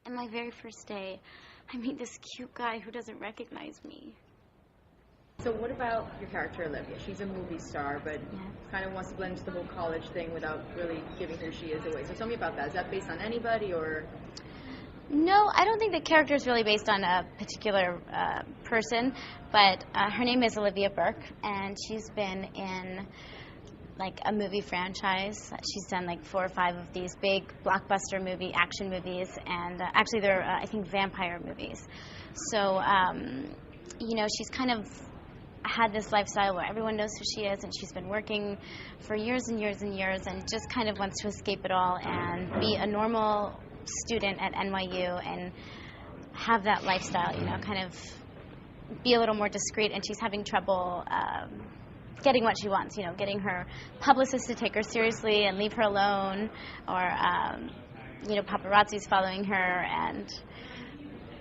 And my very first day, I meet this cute guy who doesn't recognize me. So what about your character, Olivia? She's a movie star, but kind of wants to blend into the whole college thing without really giving who she is away. So tell me about that. Is that based on anybody, or...? No, I don't think the character is really based on a particular person, but her name is Olivia Burke, and she's been in like a movie franchise. She's done like 4 or 5 of these big blockbuster action movies, and actually they're, I think, vampire movies. So, you know, she's kind of had this lifestyle where everyone knows who she is, and she's been working for years and years and years, and just kind of wants to escape it all and be a normal student at NYU and have that lifestyle, you know, kind of be a little more discreet. And she's having trouble getting what she wants, you know, getting her publicist to take her seriously and leave her alone, or you know, paparazzi's following her. And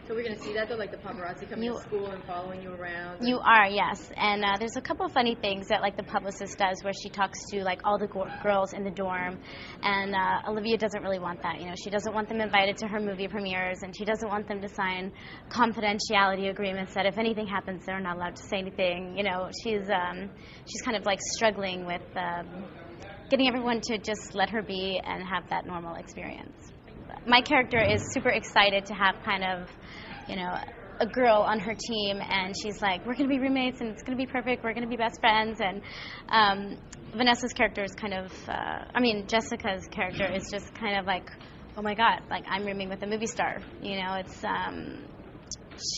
so we're going to see that, though, like the paparazzi coming to school and following you around? You are, yes. And there's a couple of funny things that, like, the publicist does where she talks to, like, all the girls in the dorm. And Olivia doesn't really want that. You know, she doesn't want them invited to her movie premieres, and she doesn't want them to sign confidentiality agreements that if anything happens, they're not allowed to say anything. You know, she's kind of, like, struggling with getting everyone to just let her be and have that normal experience. My character is super excited to have kind of, you know, a girl on her team, and she's like, we're going to be roommates, and it's going to be perfect, we're going to be best friends. And Vanessa's character is kind of, Jessica's character is just kind of like, oh my God, like, I'm rooming with a movie star. You know, it's,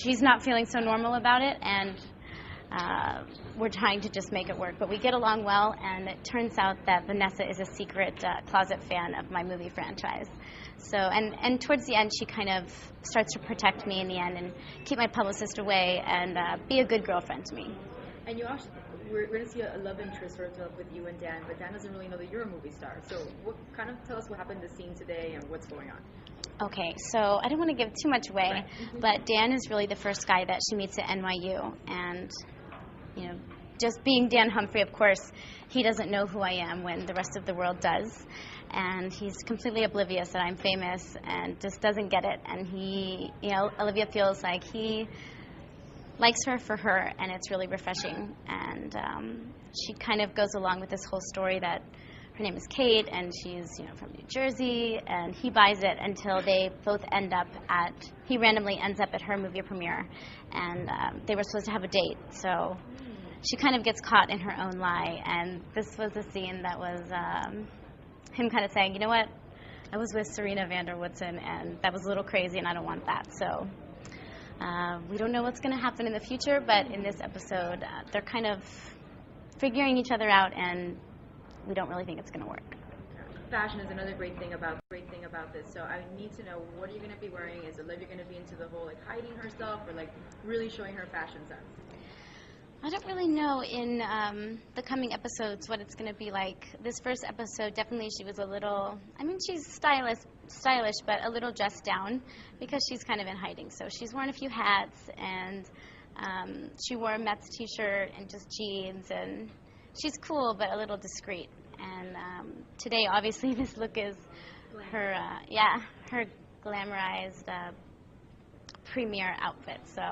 she's not feeling so normal about it, and we're trying to just make it work. But we get along well, and it turns out that Vanessa is a secret closet fan of my movie franchise. So, and towards the end, she kind of starts to protect me in the end and keep my publicist away and be a good girlfriend to me. And you actually, we're going to see a love interest sort of with you and Dan, but Dan doesn't really know that you're a movie star. So tell us what happened in the scene today and what's going on. Okay, so I don't want to give too much away, right. But Dan is really the first guy that she meets at NYU, and, you know, just being Dan Humphrey, of course, he doesn't know who I am when the rest of the world does. And he's completely oblivious that I'm famous and just doesn't get it. And he, you know, Olivia feels like he likes her for her, and it's really refreshing. And she kind of goes along with this whole story that her name is Kate, and she's, you know, from New Jersey, and he buys it until they both end up he randomly ends up at her movie premiere, and they were supposed to have a date. So she kind of gets caught in her own lie, and this was a scene that was him kind of saying, you know what, I was with Serena van der Woodsen, and that was a little crazy, and I don't want that. So we don't know what's going to happen in the future, but in this episode, they're kind of figuring each other out, and we don't really think it's going to work. Fashion is another great thing about this. So I need to know, what are you going to be wearing? Is Olivia going to be into the whole, like, hiding herself, or, like, really showing her fashion sense? I don't really know in the coming episodes what it's going to be like. This first episode, definitely she was a little, she's stylish, but a little dressed down because she's kind of in hiding. So she's worn a few hats, and she wore a Mets t-shirt and just jeans, and she's cool but a little discreet. And today, obviously, this look is her glamorized premiere outfit. So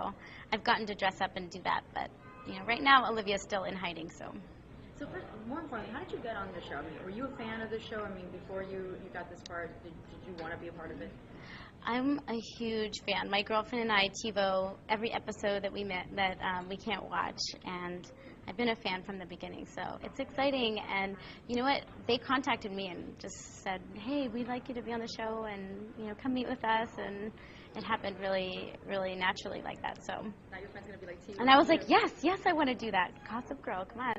I've gotten to dress up and do that, but you know, right now Olivia's still in hiding. So first, more importantly, how did you get on the show? I mean, were you a fan of the show? I mean, before you got this part, did you want to be a part of it? I'm a huge fan. My girlfriend and I TiVo every episode that we can't watch, and I've been a fan from the beginning, so it's exciting. And you know what? They contacted me and just said, hey, we'd like you to be on the show, and, you know, come meet with us. And it happened really, really naturally like that. So now your friend's going to be like, and I was like, yes, I want to do that. Gossip Girl, come on.